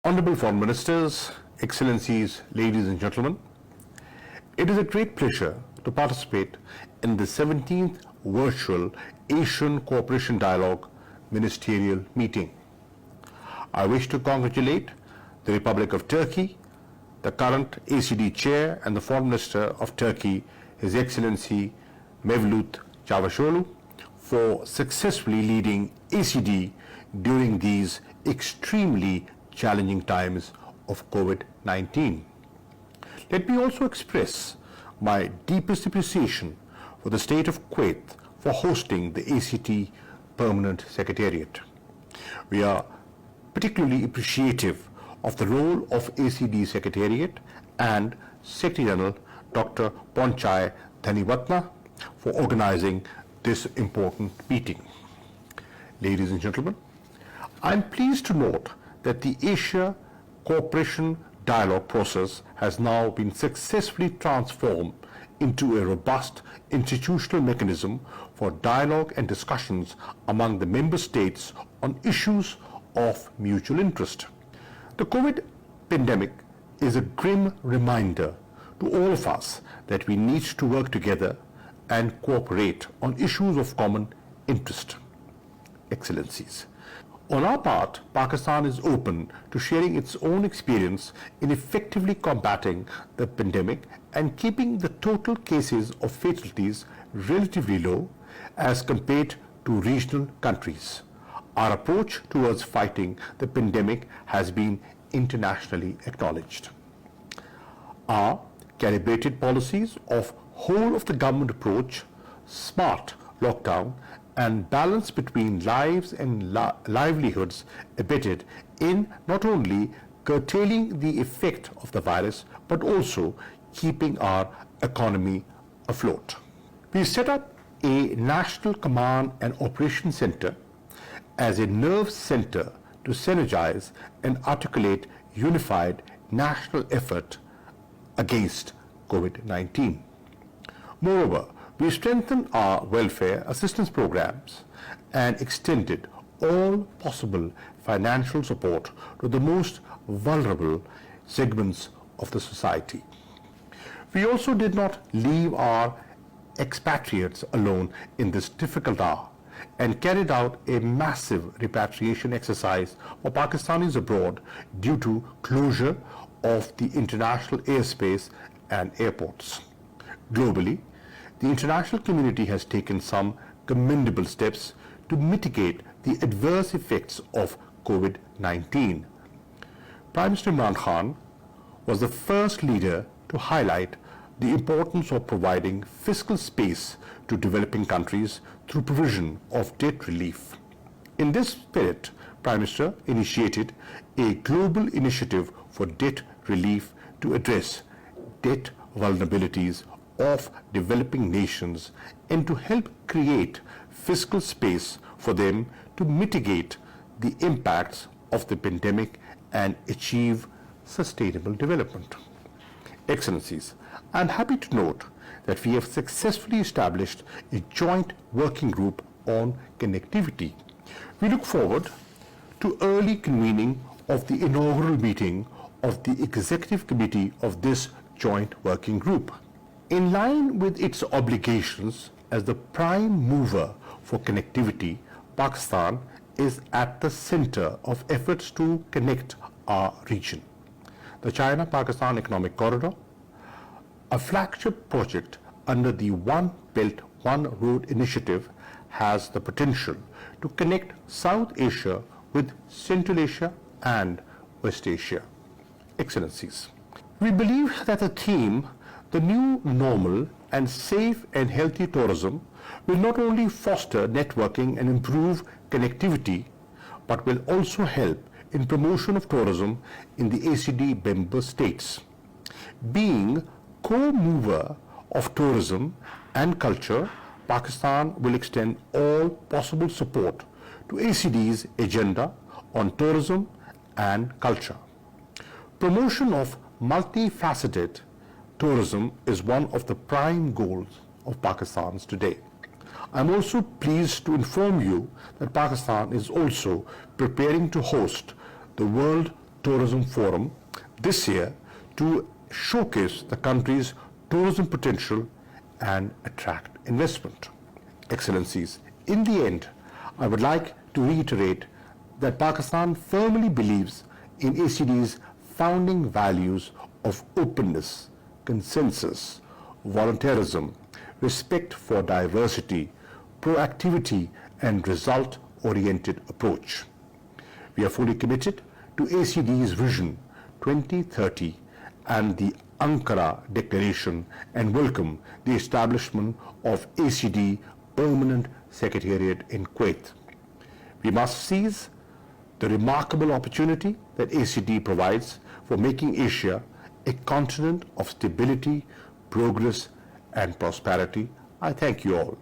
Honorable Foreign Ministers, Excellencies, ladies and gentlemen, it is a great pleasure to participate in the 17th virtual Asian Cooperation Dialogue Ministerial meeting. I wish to congratulate the Republic of Turkey, the current ACD Chair and the Foreign Minister of Turkey, His Excellency Mevlut Çavuşoğlu, for successfully leading ACD during these extremely challenging times of COVID-19. Let me also express my deepest appreciation for the State of Kuwait for hosting the ACT Permanent Secretariat. We are particularly appreciative of the role of ACD Secretariat and Secretary General Dr. Ponchai Dhanivatna for organizing this important meeting. Ladies and gentlemen, I am pleased to note that the Asia Cooperation Dialogue process has now been successfully transformed into a robust institutional mechanism for dialogue and discussions among the member states on issues of mutual interest. The COVID pandemic is a grim reminder to all of us that we need to work together and cooperate on issues of common interest. Excellencies, on our part, Pakistan is open to sharing its own experience in effectively combating the pandemic and keeping the total cases of fatalities relatively low as compared to regional countries. Our approach towards fighting the pandemic has been internationally acknowledged. Our calibrated policies of whole of the government approach, smart lockdown, and balance between lives and livelihoods abetted in not only curtailing the effect of the virus but also keeping our economy afloat. We set up a National Command and Operation Center as a nerve center to synergize and articulate unified national effort against COVID-19. Moreover, we strengthened our welfare assistance programs and extended all possible financial support to the most vulnerable segments of the society. We also did not leave our expatriates alone in this difficult hour and carried out a massive repatriation exercise for Pakistanis abroad due to closure of the international airspace and airports. Globally, the international community has taken some commendable steps to mitigate the adverse effects of COVID-19. Prime Minister Imran Khan was the first leader to highlight the importance of providing fiscal space to developing countries through provision of debt relief. In this spirit, Prime Minister initiated a global initiative for debt relief to address debt vulnerabilities of developing nations and to help create fiscal space for them to mitigate the impacts of the pandemic and achieve sustainable development. Excellencies, I am happy to note that we have successfully established a joint working group on connectivity. We look forward to early convening of the inaugural meeting of the Executive Committee of this joint working group. In line with its obligations as the prime mover for connectivity, Pakistan is at the center of efforts to connect our region. The China-Pakistan Economic Corridor, a flagship project under the One Belt, One Road initiative, has the potential to connect South Asia with Central Asia and West Asia. Excellencies, we believe that the theme "The New Normal and Safe and Healthy Tourism" will not only foster networking and improve connectivity, but will also help in promotion of tourism in the ACD member states. Being co-mover of tourism and culture, Pakistan will extend all possible support to ACD's agenda on tourism and culture. Promotion of multifaceted tourism is one of the prime goals of Pakistan today. I'm also pleased to inform you that Pakistan is also preparing to host the World Tourism Forum this year to showcase the country's tourism potential and attract investment. Excellencies, in the end, I would like to reiterate that Pakistan firmly believes in ACD's founding values of openness, consensus, volunteerism, respect for diversity, proactivity, and result-oriented approach. We are fully committed to ACD's Vision 2030 and the Ankara Declaration and welcome the establishment of ACD Permanent Secretariat in Kuwait. We must seize the remarkable opportunity that ACD provides for making Asia a continent of stability, progress, and prosperity. I thank you all.